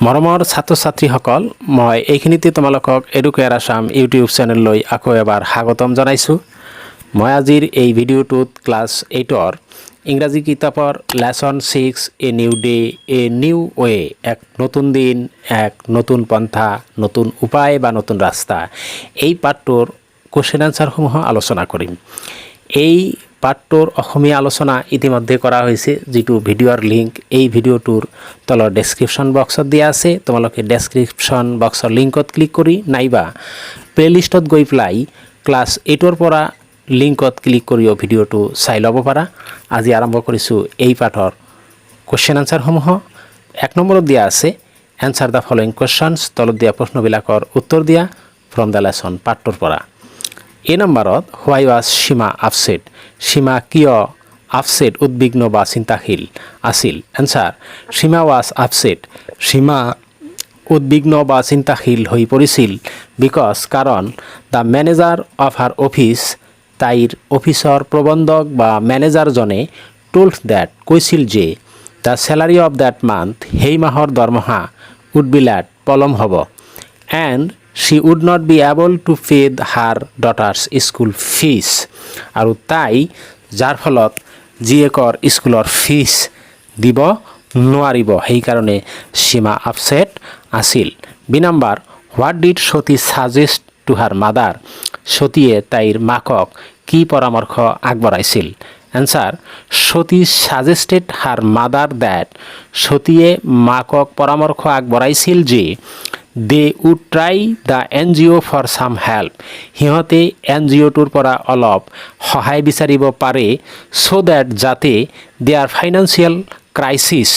মৰমৰ ছাত্ৰ ছাত্ৰীসকল মই এইখিনিতে তোমালোকক এডুকেয়াৰ আসাম ইউটিউব চেনেললৈ আকৌ এবাৰ স্বাগতম জনাইছোঁ। মই আজিৰ এই ভিডিঅ'টোত ক্লাছ 8ৰ ইংৰাজী কিতাপৰ lesson 6 a new day a new way, এক নতুন দিন এক নতুন পন্থা, নতুন উপায় বা নতুন ৰাস্তা, এই পাঠটোৰ কোৱেশ্যন আনসাৰসমূহ আলোচনা কৰিম। এই পাঠটোৰ অসমীয়া আলোচনা ইতিমধ্যে কৰা হৈছে, যিটো ভিডিঅ'ৰ লিংক এই ভিডিঅ'টোৰ তলৰ ডেছক্ৰিপশ্যন বক্সত দিয়া আছে। তোমালোকে ডেছক্ৰিপশ্যন বক্সৰ লিংকত ক্লিক কৰি নাইবা প্লেলিষ্টত গৈ পেলাই ক্লাছ 8ৰ পৰা লিংকত ক্লিক কৰিও ভিডিঅ'টো চাই ল'ব পাৰা। আজি আৰম্ভ কৰিছোঁ এই পাঠৰ কুৱেশ্যন আনসাৰসমূহ। 1 নম্বৰত দিয়া আছে এনচাৰ দ্য ফলোয়িং কুৱেশ্যনছ, তলত দিয়া প্ৰশ্নবিলাকৰ উত্তৰ দিয়া ফ্ৰম দ্য লেসন, পাঠটোৰ পৰা। এ নম্বৰত হোৱাই ৱাজ সীমা আপছেট, সীমা কিয় আপছেট উদ্বিগ্ন বা চিন্তাশীল আছিল। এনচাৰ সীমা ৱাজ আপছেট, সীমা উদ্বিগ্ন বা চিন্তাশীল হৈ পৰিছিল বিকজ কাৰণ the manager of her office, তাইৰ অফিচৰ প্ৰবন্ধক বা মেনেজাৰজনে টোল্ড দ্যাট কৈছিল যে the salary of that month, সেই মাহৰ দৰমহা উড বি লেট পলম হ'ব, and she would not be able to pay her daughter's school fees, আৰু তাই যাৰ ফলত জীয়েকৰ স্কুলৰ ফিজ দিব নোৱাৰিব, সেইকাৰণে সীমা আপছেট আছিল। B number what did Sati suggest to her mother, সতীয়ে তাইৰ মাকক কি পৰামৰ্শ আগবঢ়াইছিল। Answer Sati suggested her mother that, সতীয়ে মাকক পৰামৰ্শ আগবঢ়াইছিল যে they would try the NGO for some help, সিহঁতে NGOটোৰ পৰা অলপ সহায় বিচাৰিব পাৰে, চ' ডেট যাতে দেয়াৰ ফাইনেন্সিয়েল ক্ৰাইচিছ,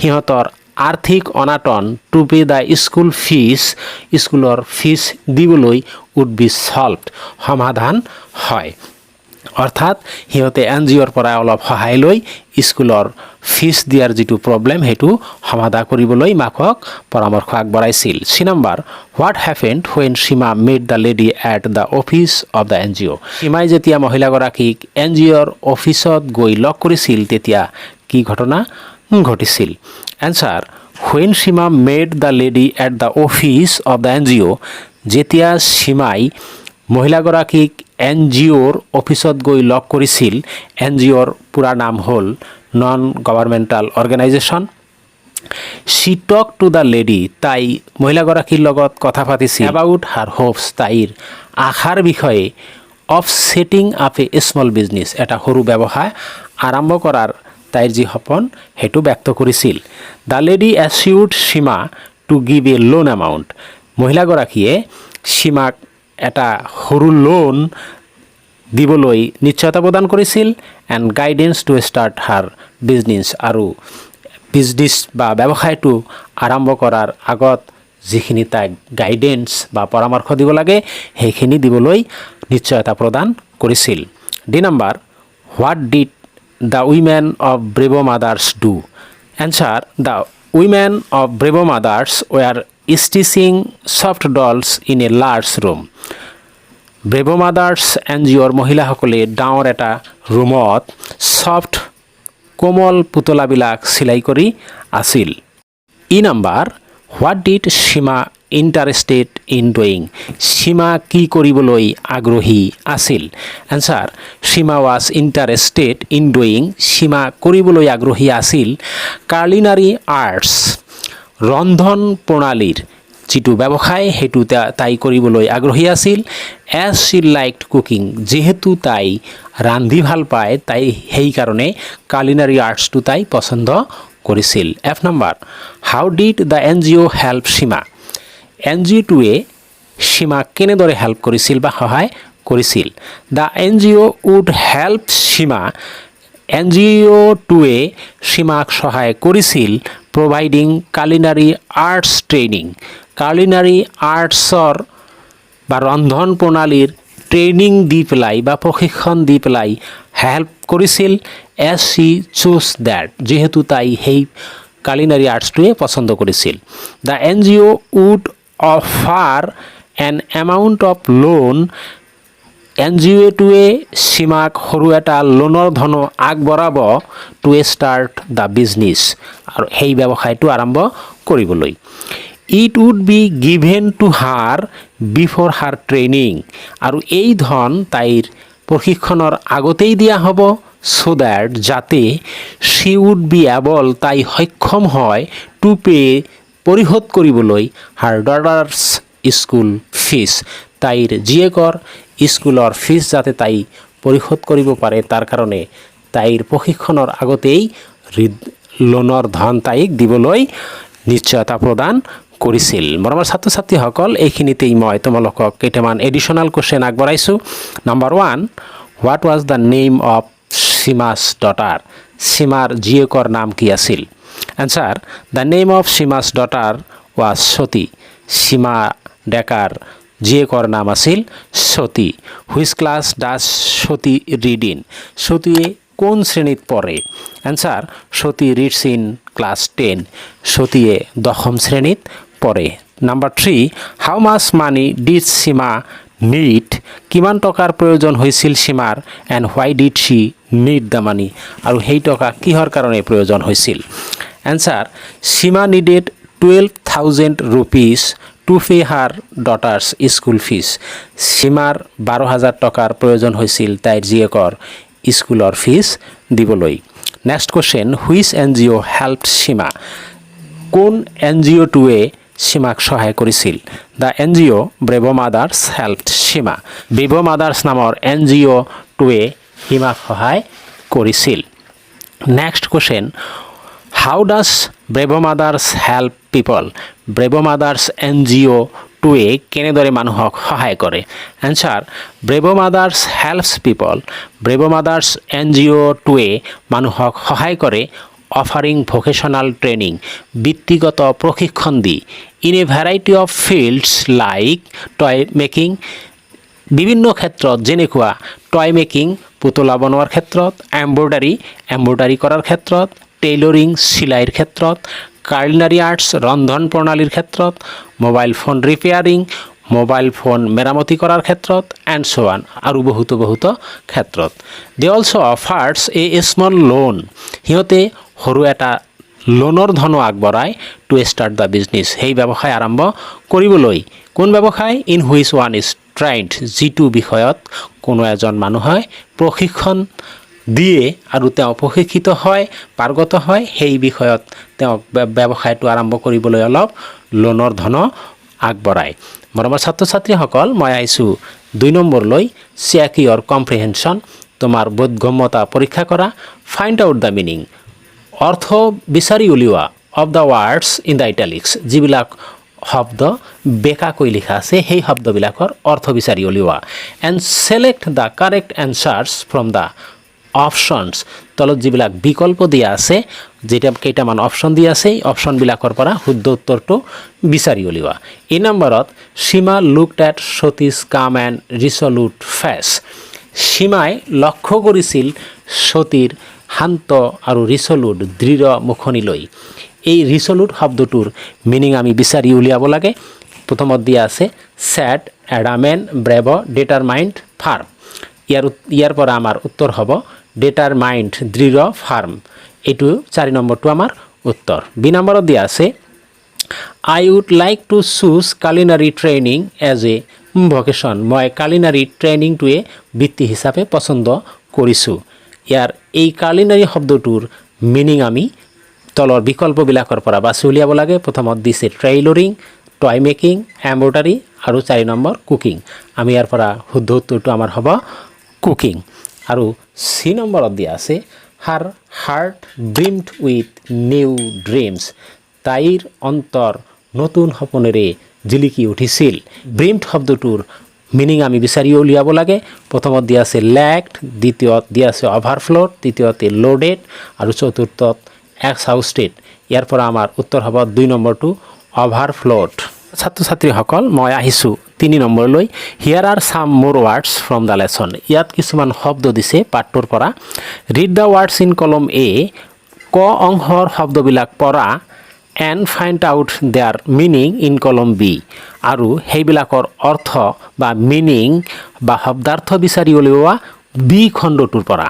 সিহঁতৰ আৰ্থিক অনাটন, to pay the school fees, স্কুলৰ ফিজ দিবলৈ উড বি ছল্ভড, সমাধান হয়। অৰ্থাৎ সিহঁতে NGOৰ পৰা অলপ সহায় লৈ স্কুলৰ ফিজ দিয়াৰ যিটো প্ৰব্লেম সেইটো সমাধান কৰিবলৈ মাকক পৰামৰ্শ আগবঢ়াইছিল। C number what happened when Seema made the lady at the office of the NGO, সীমাই যেতিয়া মহিলাগৰাকীক NGOৰ অফিচত গৈ লগ কৰিছিল তেতিয়া কি ঘটনা ঘটিছিল। Answer when Seema made the lady at the office of the NGO, যেতিয়া সীমাই মহিলাগৰাকীক NGOৰ অফিচত গৈ লগ কৰিছিল, NGOৰ পূৰা নাম হ'ল non governmental organisation. She talk to the lady, তাই মহিলাগৰাকীৰ লগত কথা পাতিছিল এবাউট হাৰ হোপছ, তাইৰ আশাৰ বিষয়ে, of setting up a small business, এটা সৰু ব্যৱসায় আৰম্ভ কৰাৰ তাইৰ যি সপোন সেইটো ব্যক্ত কৰিছিল। The lady assured Seema to give a loan amount, মহিলাগৰাকীয়ে সীমাক এটা সৰু লোন দিবলৈ নিশ্চয়তা প্ৰদান কৰিছিল। And guidance to start her business, আৰু বিজনেছ বা ব্যৱসায়টো আৰম্ভ কৰাৰ আগত যিখিনি তাইক গাইডেন্স বা পৰামৰ্শ দিব লাগে সেইখিনি দিবলৈ নিশ্চয়তা প্ৰদান কৰিছিল। D number what did the women of Brave' Mothers do. Answer the women of Brave' Mothers were stitching soft dolls in a large room, Brave' mothers NGOৰ মহিলাসকলে ডাঙৰ এটা ৰুমত ছফ্ট কোমল পুতলাবিলাক চিলাই কৰি আছিল। E number what did Seema interested in doing, Seema কি কৰিবলৈ আগ্ৰহী আছিল। Answer Seema was interested in doing, Seema কৰিবলৈ আগ্ৰহী আছিল কাৰ্লিনাৰী আৰ্টছ, ৰন্ধন প্ৰণালীৰ যিটো ব্যৱসায় সেইটো তাই কৰিবলৈ আগ্ৰহী আছিল। এজ শ্বি লাইকড কুকিং, যিহেতু তাই ৰান্ধি ভাল পায় তাই সেইকাৰণে কালিনাৰী আৰ্টছটো তাই পচন্দ কৰিছিল। F number how did the NGO help Seema, NGOটোৱে সীমাক কেনেদৰে হেল্প কৰিছিল বা সহায় কৰিছিল। The NGO would help Seema, NGOটোৱে সীমাক সহায় কৰিছিল providing culinary arts training, culinary আৰ্টছৰ বা ৰন্ধন প্ৰণালীৰ ট্ৰেইনিং দি পেলাই বা প্ৰশিক্ষণ দি পেলাই হেল্প কৰিছিল। এজ শ্বি চুজ ডেট, যিহেতু তাই সেই কালিনাৰী আৰ্টছটোৱে পচন্দ কৰিছিল। The NGO would offer an amount of loan, NGO-টোৱে সীমাক সৰু এটা লোনৰ ধন আগবঢ়াব টু ষ্টাৰ্ট দ্য বিজনেছ আৰু সেই ব্যৱসায়টো আৰম্ভ কৰিবলৈ। It would be given to her before her training আৰু এই ধন তাইৰ প্ৰশিক্ষণৰ আগতেই দিয়া হ'ব so that যাতে she would be able তাই সক্ষম হয় টু পে পৰিশোধ কৰিবলৈ হাৰ ডটাৰ্ছ স্কুল ফিজ তাইৰ জীয়েকৰ স্কুলৰ ফিজ যাতে তাই পৰিশোধ কৰিব পাৰে তাৰ কাৰণে তাইৰ প্ৰশিক্ষণৰ আগতেই লোনৰ ধন তাইক দিবলৈ নিশ্চয়তা প্ৰদান কৰিছিল। মৰমৰ ছাত্ৰ ছাত্ৰীসকল, এইখিনিতেই মই তোমালোকক কেইটামান এডিশ্যনেল কুৱেশ্যন আগবঢ়াইছোঁ। Number 1, what was the name of Seema's daughter? সীমাৰ জীয়েকৰ নাম কি আছিল? Answer, the name of Seema's daughter was Sati. Seema ডেকাৰ জীয়েকৰ নাম আছিল Sati. Which class does Sati read in? সতীয়ে কোন শ্ৰেণীত পঢ়ে? এনচাৰ, সতী ৰিডছ ইন ক্লাছ 10। সতীয়ে 10ম শ্ৰেণীত পঢ়ে। Number 3, how much money did Seema need? কিমান টকাৰ প্ৰয়োজন হৈছিল সীমাৰ? And why did she need the money? আৰু সেই টকা কিহৰ কাৰণে প্ৰয়োজন হৈছিল? Answer, Seema needed 12,000 rupees to pay her daughter's school fees. সীমাৰ 12,000 টকাৰ প্ৰয়োজন হৈছিল তাইৰ জীয়েকৰ স্কুলৰ ফিজ দিবলৈ। Next question, which NGO helped Seema? কোন NGO-টোৱে সীমাক সহায় কৰিছিল? The NGO brave Mothers helped Seema. Brave Mothers নামৰ NGO-টোৱে সীমাক সহায় কৰিছিল। Next question, how does Brave Mothers help people? Brave mothers NGO-টোৱে কেনেদৰে মানুহক সহায় কৰে? এনচাৰ, Brave Mothers helps people. Brave mothers NGO-টোৱে মানুহক সহায় কৰে অফাৰিং ভকেশ্যনাল ট্ৰেইনিং, বৃত্তিগত প্ৰশিক্ষণ দি, in a variety of fields like toy making, বিভিন্ন ক্ষেত্ৰত যেনেকুৱা টয় মেকিং পুতলা বনোৱাৰ ক্ষেত্ৰত, এম্ব্ৰইডাৰী কৰাৰ ক্ষেত্ৰত, টেইলৰিং চিলাইৰ ক্ষেত্ৰত, কাৰ্লিনাৰী আৰ্টছ ৰন্ধন প্ৰণালীৰ ক্ষেত্ৰত, mobile phone repairing mobile phone মেৰামতি কৰাৰ ক্ষেত্ৰত, এণ্ড ছ' অন, আৰু বহুতো ক্ষেত্ৰত। দে অলছ' অফাৰ্ছ এ স্মল লোন, সিহঁতে সৰু এটা লোনৰ ধনো আগবঢ়ায় টু ষ্টাৰ্ট দ্য বিজনেছ, সেই ব্যৱসায় আৰম্ভ কৰিবলৈ। কোন ব্যৱসায়? In which one is trained, যিটো বিষয়ত কোনো এজন মানুহে প্ৰশিক্ষণ দিয়ে আৰু তেওঁ প্ৰশিক্ষিত হয়, পাৰ্গত হয়, সেই বিষয়ত তেওঁক ব্যৱসায়টো আৰম্ভ কৰিবলৈ অলপ লোনৰ ধন আগবঢ়ায়। মৰমৰ ছাত্ৰ ছাত্ৰীসকল, মই আহিছোঁ 2 নম্বৰলৈ, চেক ইয়ৰ কম্প্ৰিহেনশ্যন, তোমাৰ বোধগম্যতা পৰীক্ষা কৰা। ফাইণ্ড আউট দ্য মিনিং, অৰ্থ বিচাৰি উলিওৱা, of the words in the italics, যিবিলাক শব্দ বেকাকৈ লিখা আছে সেই শব্দবিলাকৰ অৰ্থ বিচাৰি উলিওৱা। And select the correct answers from the options, তলত যিবিলাক বিকল্প দিয়া আছে, যেতিয়া কেইটামান অপশ্যন দিয়া আছে, এই অপশ্যনবিলাকৰ পৰা শুদ্ধ উত্তৰটো বিচাৰি উলিওৱা। এই নম্বৰত, সীমা লুকড এট সতীজ কাম এণ্ড ৰিচলুট ফেচ। সীমাই লক্ষ্য কৰিছিল সতীৰ শান্ত আৰু ৰিচলুট দৃঢ় মুখনিলৈ। এই ৰিচলুট শব্দটোৰ মিনিং আমি বিচাৰি উলিয়াব লাগে। প্ৰথমত দিয়া আছে ছেড, এডামেণ্ট, ব্ৰেভ, ডিটাৰমাইণ্ড, ফাৰ্ম। ইয়াৰ পৰা আমাৰ উত্তৰ হ'ব ডিটাৰমাইণ্ড, দৃঢ়, ফাৰ্ম। এইটো 4 নম্বৰটো আমাৰ উত্তৰ। বি নম্বৰত দিয়া আছে I would like to choose culinary training as a vocation. মই কালিনাৰী ট্ৰেইনিংটোৱে বৃত্তি হিচাপে পচন্দ কৰিছোঁ। ইয়াৰ এই কালিনাৰী শব্দটোৰ মিনিং আমি তলৰ বিকল্পবিলাকৰ পৰা বাছি উলিয়াব লাগে। প্ৰথমত দিছে টেইলৰিং, টয় মেকিং, এম্ব্ৰইডাৰী, আৰু 4 নম্বৰ কুকিং। আমি ইয়াৰ পৰা শুদ্ধ উত্তৰটো আমাৰ হ'ব কুকিং। আৰু চি নম্বৰত দিয়া আছে her heart brimmed with new dreams. তাইৰ অন্তৰ নতুন সপোনেৰে জিলিকি উঠিছিল। ব্ৰিমড শব্দটোৰ মিনিং আমি বিচাৰি উলিয়াব লাগে। প্ৰথমত দিয়া আছে লেকড, দ্বিতীয়ত দিয়া আছে অভাৰফ্ল'ড, তৃতীয়তে লোডেড, আৰু চতুৰ্থত এক্সহাউষ্টেড। ইয়াৰ পৰা আমাৰ উত্তৰ হ'ব 2 নম্বৰটো অভাৰফ্ল'ড। ছাত্ৰ ছাত্ৰীসকল, মই আহিছোঁ 3 নম্বৰলৈ। হিয়াৰ আৰ ছাম মোৰ ৱাৰ্ডছ ফ্ৰম দ্য লেচন। ইয়াত কিছুমান শব্দ দিছে পাঠটোৰ পৰা। ৰিড দ্য ৱাৰ্ডছ ইন কলম এ, ক অংশৰ শব্দবিলাক পঢ়া। and find out their meaning in column B আৰু সেইবিলাকৰ অৰ্থ বা মিনিং বা শব্দাৰ্থ বিচাৰি উলিওৱা বি খণ্ডটোৰ পৰা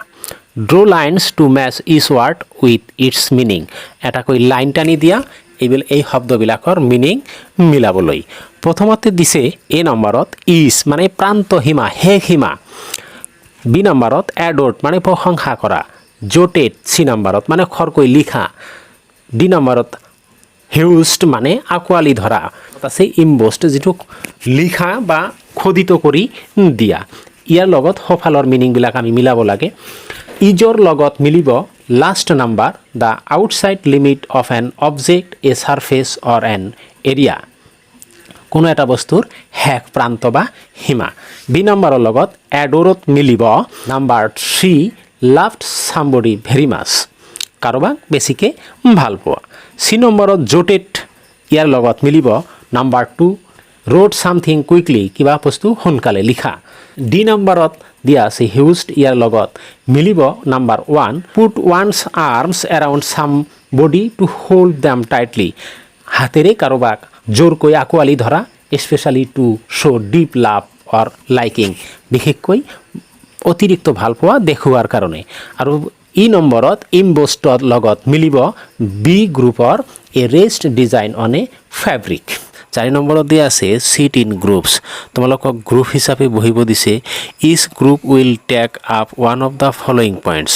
draw lines to match each word with its meaning এটাকৈ লাইন টানি দিয়া এই শব্দবিলাকৰ মিনিং মিলাবলৈ প্ৰথমতে দিছে এ নম্বৰত ইজ মানে প্ৰান্ত সীমা শেষ সীমা বি নম্বৰত এডৰ্ট মানে প্ৰশংসা কৰা জোটেড সি নম্বৰত মানে খৰকৈ লিখা ডি নম্বৰত হিউজড মানে আঁকোৱালি ধৰা আছে ইম্বস্ট যিটো লিখা বা খোদিত কৰি দিয়া ইয়াৰ লগত সোঁফালৰ মিনিংবিলাক আমি মিলাব লাগে ইজৰ লগত মিলিব last number the outside limit of an object a surface or an area কোনো এটা বস্তুৰ শেষ প্ৰান্ত বা সীমা বি নম্বৰৰ লগত এডৰত মিলিব নাম্বাৰ 3 লাভড সামবডি ভেৰি মাছ কাৰোবাক বেছিকৈ ভাল পোৱা সি নম্বৰত জোটেড ইয়াৰ লগত মিলিব নাম্বাৰ 2 ৰোড সামথিং কুইকলি কিবা বস্তু সোনকালে লিখা ডি নম্বৰত দিয়া আছে হিউজড ইয়াৰ লগত মিলিব number 1 put one's arms around somebody to hold হোল্ড দেম টাইটলি হাতেৰে কাৰোবাক জোৰকৈ আঁকোৱালি ধৰা especially to show' deep love or liking বিশেষকৈ অতিৰিক্ত ভাল পোৱা দেখুওৱাৰ কাৰণে আৰু ই নম্বৰত ইম্বস্টৰ লগত মিলিব বি গ্ৰুপৰ a rest design on a fabric 4 নম্বৰত দিয়া আছে সিট ইন গ্ৰুপছ তোমালোকক গ্ৰুপ হিচাপে বহিব দিছে each group will take up one of the following points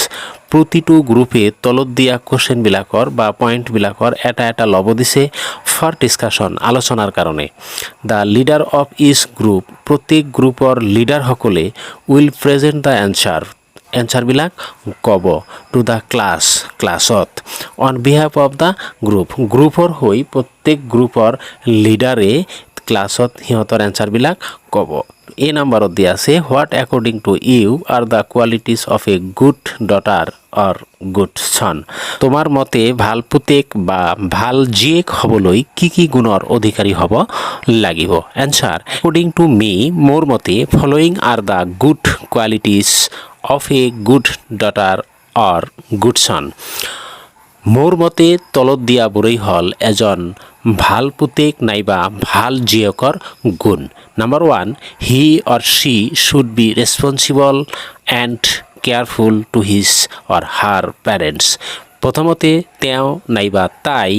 প্ৰতিটো গ্ৰুপে তলত দিয়া কোৱেশ্যনবিলাকৰ বা পইণ্টবিলাকৰ এটা ল'ব দিছে ফৰ ডিছকাশ্যন আলোচনাৰ কাৰণে the leader of each group প্ৰত্যেক গ্ৰুপৰ লিডাৰসকলে উইল প্ৰেজেণ্ট দ্য এনচাৰবিলাক ক'ব টু দ্য ক্লাছত অন বিহাফ অফ দ্য গ্ৰুপৰ হৈ প্ৰত্যেক গ্ৰুপৰ লিডাৰে ক্লাছত সিহঁতৰ এনচাৰবিলাক ক'ব এই নম্বৰত দিয়া আছে what according to you are the qualities of a good daughter or good son তোমাৰ মতে ভাল পুতেক বা ভাল জীয়েক হ'বলৈ কি গুণৰ অধিকাৰী হ'ব লাগিব এনচাৰ একৰ্ডিং টু মি মোৰ মতে following are the good qualities of a good daughter or good son মোৰ মতে তলত দিয়াবোৰেই হ'ল এজন ভাল পুতেক নাইবা ভাল জীয়েকৰ গুণ number 1 he or she should be responsible and careful to his or her parents প্ৰথমতে তেওঁ নাইবা তাই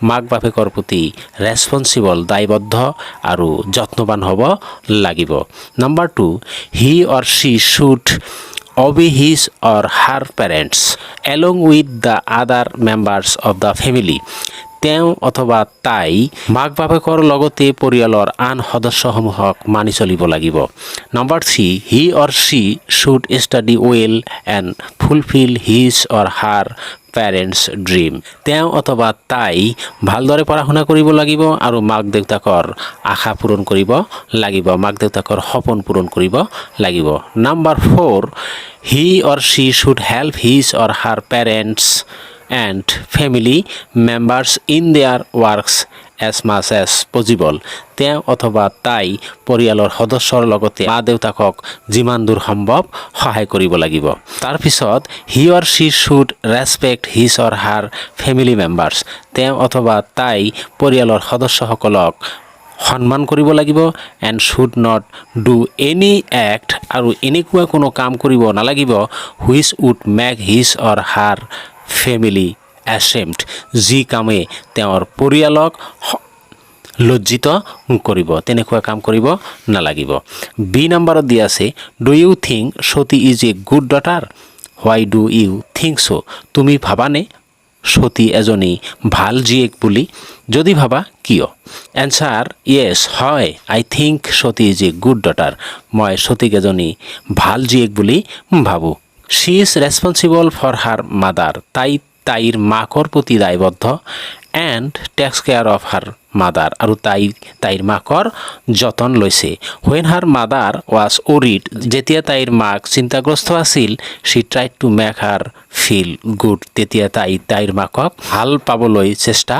মাক বাপেকৰ প্ৰতি ৰেছপন্সিবল দায়বদ্ধ আৰু যত্নবান হ'ব লাগিব number 2 he or she should obey his or her parents along with the other members of the family তেওঁ অথবা তাই মাক বাপেকৰ লগতে পৰিয়ালৰ আন সদস্যসমূহক মানি চলিব লাগিব number 3 he or she should study well and fulfil his or her parents dream তেওঁ অথবা তাই ভালদৰে পঢ়া শুনা কৰিব লাগিব আৰু মাক দেউতাকৰ আশা পূৰণ কৰিব লাগিব মাক দেউতাকৰ সপোন পূৰণ কৰিব লাগিব number 4 he or she should help his or her parents and family members in their works as much as possible তেওঁ অথবা তাই পৰিয়ালৰ সদস্যৰ লগতে মা দেউতাকক যিমান দূৰ সম্ভৱ সহায় কৰিব লাগিব তাৰপিছত he or she should respect his or her family members তেওঁ অথবা তাই পৰিয়ালৰ সদস্যসকলক সন্মান কৰিব লাগিব and should not do any act আৰু এনেকুৱা কোনো কাম কৰিব নালাগিব which would make his or her family ashamed যি কামে তেওঁৰ পৰিয়ালক লজ্জিত কৰিব তেনেকুৱা কাম কৰিব নালাগিব বি নম্বৰত দিয়া আছে do you think Sati is a good daughter why do you think so' তুমি ভাবানে সতী এজনী ভাল জীয়েক বুলি যদি ভাবা কিয় এনচাৰ য়েছ হয় I think Sati is a good daughter মই সতীক এজনী ভাল জীয়েক বুলি ভাবোঁ she is responsible for her mother তাইৰ মাকৰ প্ৰতি দায়বদ্ধ and takes care of her mother আৰু তাইৰ মাকৰ যতন লৈছে when her mother was worried যেতিয়া তাইৰ মাক চিন্তাগ্ৰস্ত আছিল she tried to make her feel good তেতিয়া তাইৰ মাকক ভাল পাবলৈ চেষ্টা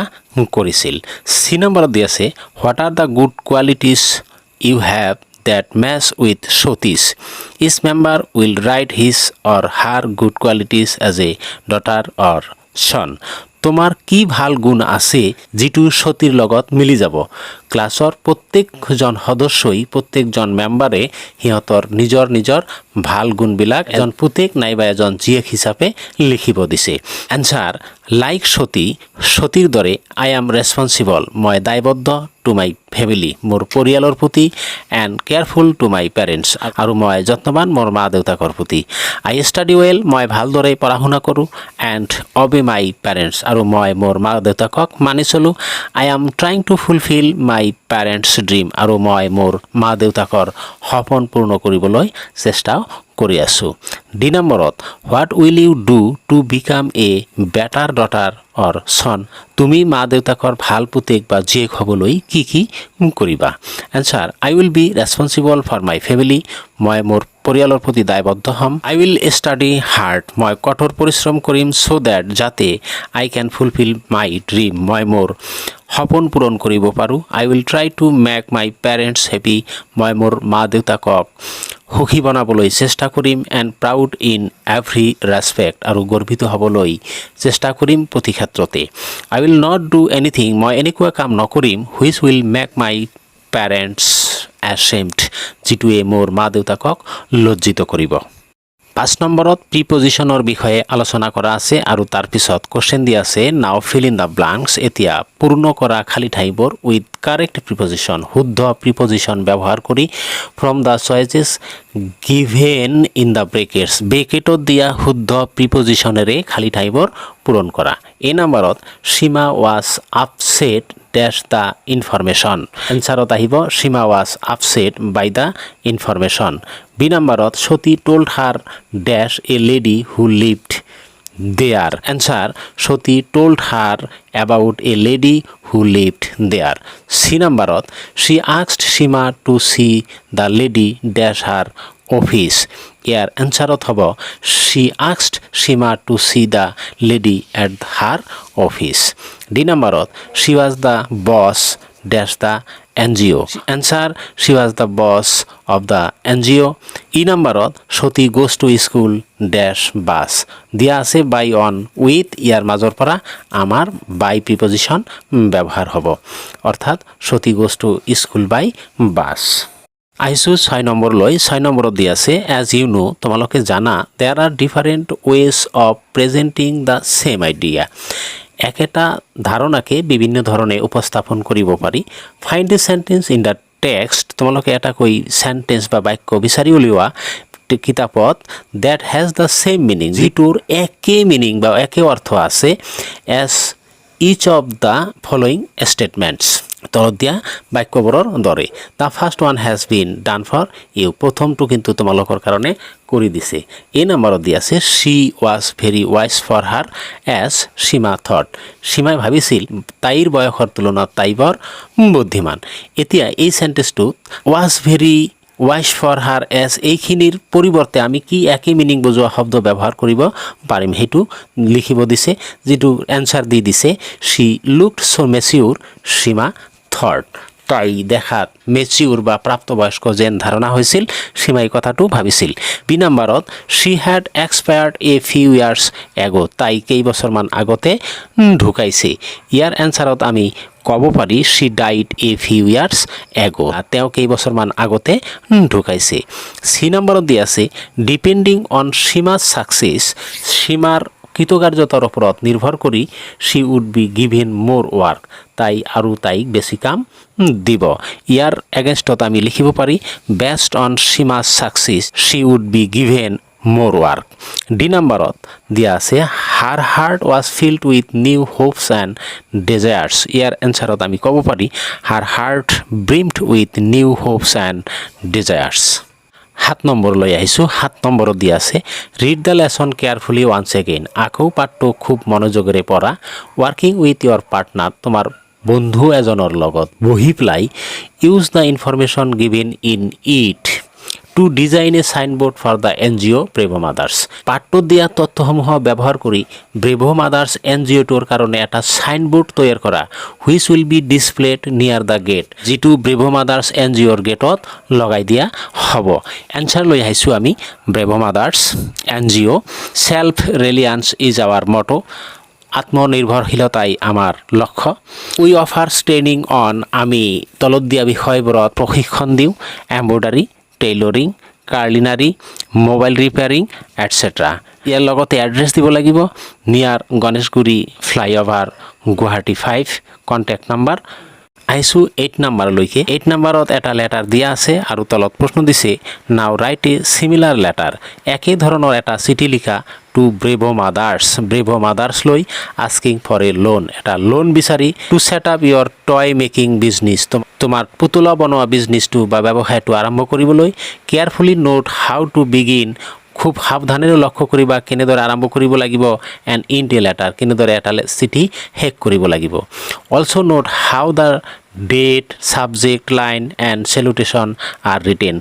কৰিছিল চি নম্বৰত দি আছে what are the good qualities you have that match with Soti's. Each member will write his or her good qualities as a daughter or son. তোমাৰ কি ভাল গুণ আছে যিটো সতীৰ লগত মিলি যাব। ক্লাছৰ প্ৰত্যেকজন সদস্যই প্ৰত্যেকজন মেম্বাৰে সিহঁতৰ নিজৰ নিজৰ ভাল গুণবিলাক এজন পুতেক নাইবা এজন জীয়েক হিচাপে লিখিব দিছে। এনচাৰ লাইক সতীৰ দৰে আই এম ৰেছপনচিবল, মই দায়বদ্ধ টু মাই ফেমিলি, মোৰ পৰিয়ালৰ প্ৰতি, and careful to my parents, আৰু মই যত্নবান মোৰ মা দেউতাকৰ প্ৰতি। আই ষ্টাডি ৱেল, মই ভালদৰে পঢ়া শুনা কৰোঁ, এণ্ড অবে মাই পেৰেণ্টছ, আৰু মই মোৰ মা দেউতাকক মানি চলোঁ। I am trying two fulfil my parents dream, আৰু মই মোৰ মা দেউতাকৰ সপোন পূৰ্ণ কৰিবলৈ চেষ্টাও কৰি আছোঁ। ডি নম্বৰত what will you do to become a better daughter or son, তুমি মা দেউতাকৰ ভাল পুতেক বা জীয়েক হ'বলৈ কি কি কৰিবা। Answer I will be responsible for my family, মই মোৰ পৰিয়ালৰ প্ৰতি দায়বদ্ধ হ'ম। আই উইল ষ্টাডি হাৰ্ড, মই কঠোৰ পৰিশ্ৰম কৰিম। ছ' ডেট, যাতে I can fulfil my dream, মই মোৰ সপোন পূৰণ কৰিব পাৰোঁ। I will try to make my parents happy, মই মোৰ মা দেউতাকক সুখী বনাবলৈ চেষ্টা কৰিম। And proud in every respect, আৰু গৰ্বিত হ'বলৈ চেষ্টা কৰিম প্ৰতি ক্ষেত্ৰতে। I will not do anything, মই এনেকুৱা কাম নকৰিম which will make my parents ashamed, যিটোৱে মোৰ মা দেউতাকক লজ্জিত কৰিব। 5 নম্বৰত প্ৰিপজিশ্যনৰ বিষয়ে আলোচনা কৰা আছে আৰু তাৰপিছত কুৱেশ্যন দিয়া আছে। নাও ফিল ইন দ্য ব্লাংকছ, এতিয়া পূৰ্ণ কৰা খালী ঠাইবোৰ উইথ কাৰেক্ট প্ৰিপজিশ্যন, শুদ্ধ প্ৰিপজিশ্যন ব্যৱহাৰ কৰি from the choices given in the brackets, ব্ৰেকেটত দিয়া শুদ্ধ প্ৰিপজিশ্যনেৰে খালী ঠাইবোৰ পূৰণ কৰা। এ নম্বৰত Seema was upset dash the information, এনচাৰত আহিব Seema was upset by the information. B নম্বৰত Sati told her dash a lady who lived there, answer Sati told her about a lady who lived there. C নম্বৰত she asked Seema to see the lady dash her office, ইয়াৰ এনচাৰত হ'ব she asked Seema to see the lady at her office. D নম্বৰত she was the boss dash the NGO, answer she was the boss of the NGO. E নম্বৰত Sati goes to school dash bus, দিয়া আছে বাই on with, ইয়াৰ মাজৰ পৰা আমাৰ বাই preposition ব্যৱহাৰ হ'ব, অৰ্থাৎ Sati goes to school by bus. আহিছোঁ 6 নম্বৰলৈ। 6 নম্বৰত দিয়া আছে এজ ইউ নো, তোমালোকে জানা there are different ways of presenting the same idea, একেটা ধাৰণাকে বিভিন্ন ধৰণে উপস্থাপন কৰিব পাৰি। Find the sentence in the text, তোমালোকে এটাকৈ চেণ্টেন্স বা বাক্য বিচাৰি উলিওৱা কিতাপত that has the same meaning, যিটোৰ একে মিনিং বা একে অৰ্থ আছে as each of the following statements, তলত দিয়া বাক্যবোৰৰ দৰে। The first one has been done for you, প্ৰথমটো কিন্তু তোমালোকৰ কাৰণে কৰি দিছে। এই নম্বৰত দিয়া আছে she was very wise for her age Seema thought, সীমাই ভাবিছিল তাইৰ বয়সৰ তুলনাত তাই বৰ বুদ্ধিমান। এতিয়া এই চেণ্টেন্সটোত was very wise for her age, এইখিনিৰ পৰিৱৰ্তে আমি কি একে মিনিং বুজোৱা শব্দ ব্যৱহাৰ কৰিব পাৰিম সেইটো লিখিব দিছে, যিটো এনচাৰ দি দিছে শ্বি লুকড ছ' মেচিউৰ সীমা থট, তাই দেখাত মেচিউৰ বা প্ৰাপ্তবয়স্ক যেন ধাৰণা হৈছিল, সীমাই কথাটো ভাবিছিল। বি নম্বৰত she had expired a few years ago, তাই কেইবছৰমান আগতে ঢুকাইছে, ইয়াৰ এনচাৰত আমি ক'ব পাৰি শ্বি ডাইড এ ফিউ ইয়াৰ্ছ এগো, তেওঁ কেইবছৰমান আগতে ঢুকাইছে। চি নম্বৰত দিয়া আছে ডিপেণ্ডিং অন সীমাজ ছাকচেছ, সীমাৰ কৃতকাৰ্যতাৰ ওপৰত নিৰ্ভৰ কৰি she would be given more work, তাইক বেছি কাম দিব, ইয়াৰ এগেইনষ্টত আমি লিখিব পাৰি based on Seema's success she would be given more work. D নম্বৰত দিয়া আছে her heart was filled with new hopes and desires, ইয়াৰ এনচাৰত আমি ক'ব পাৰি her heart brimmed with new hopes and desires. 7 নম্বৰলৈ আহিছোঁ। 7 নম্বৰত দিয়া আছে read the lesson carefully once again, আকৌ পাঠটো খুব মনোযোগেৰে পঢ়া। ৱৰ্কিং উইথ ইয়ৰ পাৰ্টনাৰ, তোমাৰ বন্ধু এজনৰ লগত বহি পেলাই use the information given in it to design a signboard for the NGO brave mothers, পাঠটোত দিয়া তথ্যসমূহ ব্যৱহাৰ কৰি ব্ৰেভ মাদাৰ্ছ NGOটোৰ কাৰণে এটা চাইনবোৰ্ড তৈয়াৰ কৰা, which will be displayed near the gate, যিটো ব্ৰেভ মাদাৰ্ছ NGOৰ গেটত লগাই দিয়া হ'ব। এনচাৰ লৈ আহিছোঁ আমি brave mothers NGO, self reliance is our motto, আত্মনিৰ্ভৰশীলতাই আমাৰ লক্ষ্য উই অফাৰ্ছ ট্ৰেইনিং অন আমি তলত দিয়া বিষয়বোৰত প্ৰশিক্ষণ দিওঁ embroidery tailoring culinary mobile repairing etcetera ইয়াৰ লগতে এড্ৰেছ দিব লাগিব near Ganeshguri flyover Guwahati 5 contact number আহিছোঁ 8 নাম্বাৰলৈকে 8 নাম্বাৰত এটা লেটাৰ দিয়া আছে আৰু তলত প্ৰশ্ন দিছে নাও ৰাইট এ সিমিলাৰ লেটাৰ একেই ধৰণৰ এটা চিঠি লিখা টু ব্ৰেভো মাদাৰ্ছ লৈ আস্কিং ফৰ এ লোন এটা লোন বিচাৰি টু ছেট আপ ইয়ৰ টয় মেকিং বিজনেছ তোমাৰ পুতলা বনোৱা বিজনেছটো বা ব্যৱসায়টো আৰম্ভ কৰিবলৈ carefully note how to begin খুব সাৱধানেৰে লক্ষ্য কৰিবা কেনেদৰে আৰম্ভ কৰিব লাগিব এণ্ড ইণ্ট এ লেটাৰ কেনেদৰে এটা চিঠি শেষ কৰিব লাগিব also' note how the date subject line and salutation are written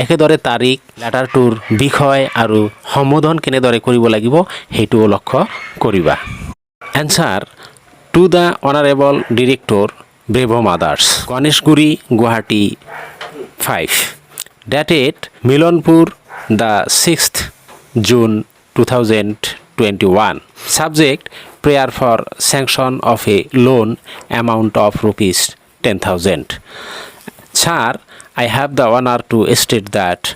একেদৰে তাৰিখ লেটাৰটোৰ বিষয় আৰু সম্বোধন কেনেদৰে কৰিব লাগিব সেইটোও লক্ষ্য কৰিবা answer to the honourable director Bravo mothers Ganeshguri Guwahati 5 dated Milanpur the 6th June 2021 subject prayer for sanction of a loan amount of rupees 10,000 sir I have the honor to state that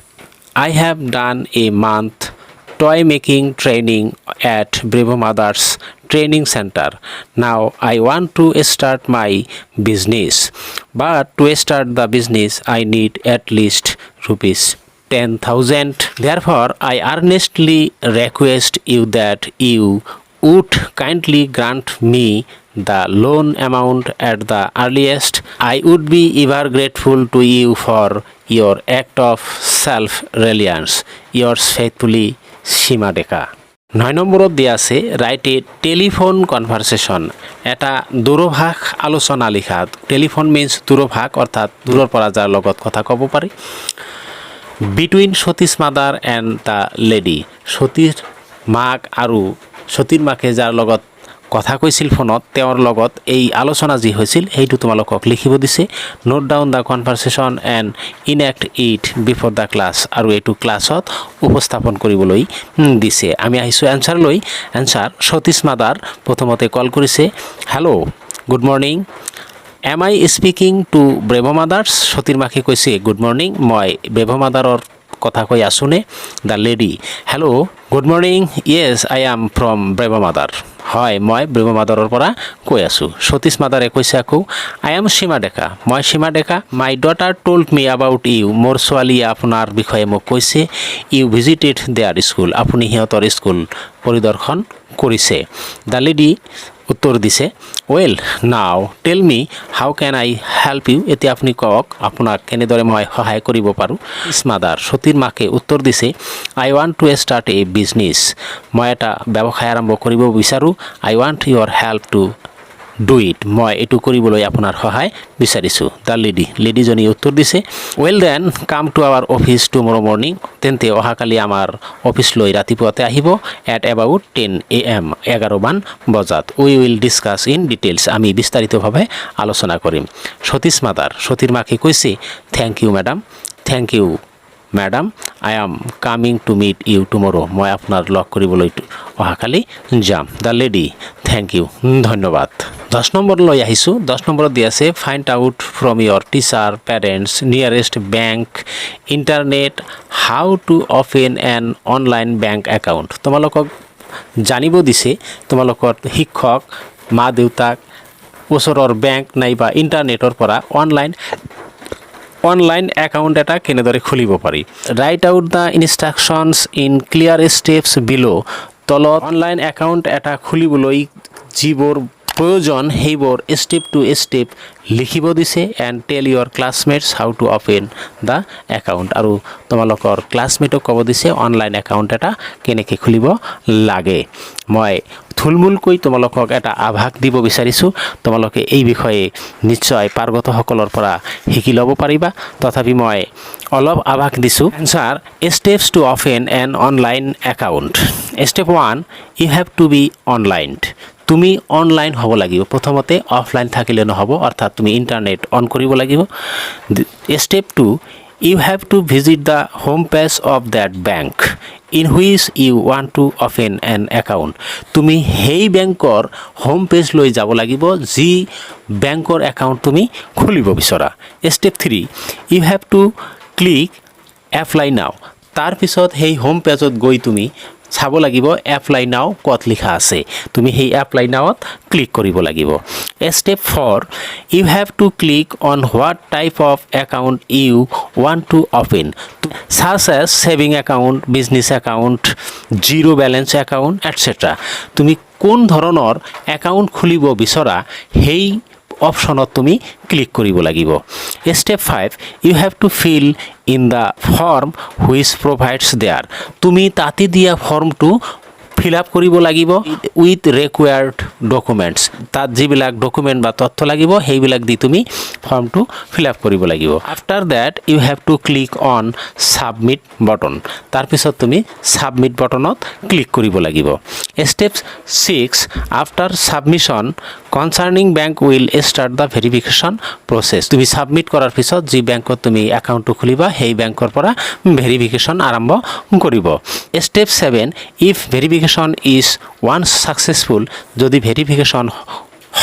I have done a month toy making training at Bravo Mothers Training Center. Now I want to start my business, but to start the business I need at least rupees 10,000. Therefore, I earnestly request you that you would kindly grant me the loan amount at the earliest. I would be ever grateful to you for your act of self-reliance. Yours faithfully, Shima Deka. 9 নম্বৰত দিয়া আছে right এ telephone কনভাৰচেশ্যন এটা দূৰভাষ আলোচনা লিখা telephone means দূৰভাষ অৰ্থাৎ দূৰৰ পৰা যাৰ লগত কথা ক'ব পাৰি between Satish mother and the lady সতীৰ মাক আৰু সতীৰ মাকে যাৰ লগত কথা কৈছিল ফোনত তেওঁৰ লগত এই আলোচনা যি হৈছিল সেইটো তোমালোকক লিখিব দিছে note down the conversation and enact it before the class আৰু এইটো ক্লাছত উপস্থাপন কৰিবলৈ দিছে আমি আহিছোঁ এনচাৰলৈ এনচাৰ সতীশ মাদাৰ প্ৰথমতে কল কৰিছে hello' good morning am I speaking to Bravo Mothers সতীৰ মাকে কৈছে গুড মৰ্ণিং মই ব্ৰেভো মাদাৰৰ কথা কৈ আছোনে the lady hello' good morning yes I am from Bravo Mother হয় মই ব্ৰেভো মাদাৰৰ পৰা কৈ আছোঁ সতীশ মাদাৰে কৈছে আকৌ আই এম সীমা ডেকা মই Seema Deka my daughter told me about you মোৰ ছোৱালীয়ে আপোনাৰ বিষয়ে মোক কৈছে ইউ ভিজিটেড দেয়াৰ স্কুল আপুনি সিহঁতৰ স্কুল পৰিদৰ্শন কৰিছে দ্য লেডি উত্তৰ দিছে ৱেল নাও tell me how can I help U এতিয়া আপুনি কওক আপোনাক কেনেদৰে মই সহায় কৰিব পাৰোঁ মাদাৰ সতীৰ মাকে উত্তৰ দিছে I want to start a business মই এটা ব্যৱসায় আৰম্ভ কৰিব বিচাৰোঁ I want your help to do it মই এইটো কৰিবলৈ আপোনাৰ সহায় বিচাৰিছোঁ দ্য লেডিজনী উত্তৰ দিছে well then come to our office tomorrow morning তেন্তে অহাকালি আমাৰ অফিচলৈ ৰাতিপুৱাতে আহিব এট এবাউট 10 AM 11 মান বজাত we will discuss in details আমি বিস্তাৰিতভাৱে আলোচনা কৰিম সতীশ মাদাৰ সতীৰ মাকে কৈছে thank you madam thank you madam I am coming to meet you tomorrow মই আপোনাৰ লগ কৰিবলৈ অহাকালি যাম দ্য লেডি থেংক ইউ ধন্যবাদ 10 নম্বৰলৈ আহিছোঁ 10 নম্বৰত দি আছে find out from your teacher parents nearest bank internet how to open an online bank account তোমালোকক জানিব দিছে তোমালোকৰ শিক্ষক মা দেউতাক ওচৰৰ বেংক নাইবা ইণ্টাৰনেটৰ পৰা অনলাইন একাউণ্ট এটা কেনেদৰে খুলিব পাৰি right out the instructions in clear steps বিলো তলত অনলাইন একাউণ্ট এটা খুলিবলৈ যিবোৰ প্ৰয়োজন সেইবোৰ ষ্টেপ টু ষ্টেপ লিখিব দিছে and tell your classmates how to open the account আৰু তোমালোকৰ ক্লাছমেটক ক'ব দিছে অনলাইন একাউণ্ট এটা কেনেকৈ খুলিব লাগে মই থুলমূলকৈ তোমালোকক এটা আভাস দিব বিচাৰিছোঁ তোমালোকে এই বিষয়ে নিশ্চয় পাৰ্গতসকলৰ পৰা শিকি ল'ব পাৰিবা তথাপি মই অলপ আভাস দিছোঁ answer steps to open an online account step 1 you have to be online তুমি অনলাইন হ'ব লাগিব প্ৰথমতে অফলাইন থাকিলে নহ'ব অৰ্থাৎ তুমি ইণ্টাৰনেট অন কৰিব লাগিব step 2 you have to visit the home page of that bank in which you want to open an account. তুমি সেই বেংকৰ হোম পেজ লৈ যাব লাগিব যি বেংকৰ একাউণ্ট তুমি খুলিব বিচৰা। Step 3, you have to click apply now. তাৰ পিছত সেই হোম পেজত গৈ তুমি চাব লাগিব এপ্লাই নাও ক'ত লিখা আছে, তুমি সেই এপ্লাই নাওত ক্লিক কৰিব লাগিব। Step 4, you have to click on what type of account you want to open, such as saving account, business account, zero balance account, etc. তুমি কোন ধৰণৰ একাউণ্ট খুলিব বিচৰা সেই অপশ্যনত তুমি ক্লিক কৰিব লাগিব। Step 5, you have to fill in the form which provides there. তুমি তাতে দিয়া ফৰ্মটো ফিল আপ কৰিব লাগিব উইথ ৰিকুৱাৰ্ড ডকুমেণ্টছ। তাত যিবিলাক ডকুমেণ্ট বা তথ্য লাগিব সেইবিলাক দি তুমি ফৰ্মটো ফিল আপ কৰিব লাগিব। After that you have to click on submit button. তাৰপিছত তুমি ছাবমিট বটনত ক্লিক কৰিব লাগিব। Step 6, after submission concerning bank will start the verification process. তুমি ছাবমিট কৰাৰ পিছত যি বেংকত তুমি একাউণ্টটো খুলিবা সেই বেংকৰ পৰা ভেৰিফিকেশ্যন আৰম্ভ কৰিব। Step 7, if verification is once successful, যদি ভেৰিফিকেশ্যন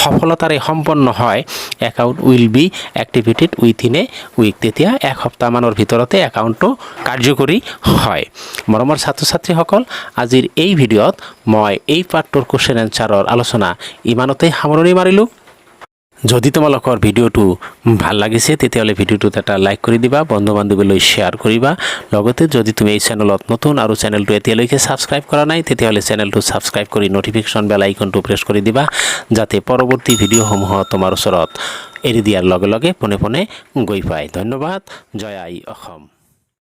সফলতাৰে সম্পন্ন হয় account will be activated within a week, তেতিয়া এক সপ্তাহমানৰ ভিতৰতে একাউণ্টটো কাৰ্যকৰী হয়। মৰমৰ ছাত্ৰ ছাত্ৰীসকল, আজিৰ এই ভিডিঅ'ত মই এই পাৰ্টটোৰ কুৱেশ্যন এনচাৰৰ আলোচনা ইমানতে সামৰণি মাৰিলোঁ। যদি তোমালোকৰ ভিডিঅ'টো ভাল লাগিছে তেতিয়াহ'লে ভিডিঅ'টোত এটা লাইক কৰি দিবা, বন্ধু বান্ধৱীলৈ শ্বেয়াৰ কৰিবা। লগতে যদি তুমি এই চেনেলত নতুন আৰু চেনেলটো এতিয়ালৈকে ছাবস্ক্ৰাইব কৰা নাই তেতিয়াহ'লে চেনেলটো ছাবস্ক্ৰাইব কৰি নটিফিকেশ্যন বেল আইকনটো প্ৰেছ কৰি দিবা, যাতে পৰৱৰ্তী ভিডিঅ'সমূহ তোমাৰ ওচৰত এৰি দিয়াৰ লগে লগে পোনে পোনে গৈ পায়। ধন্যবাদ। জয় আই অসম।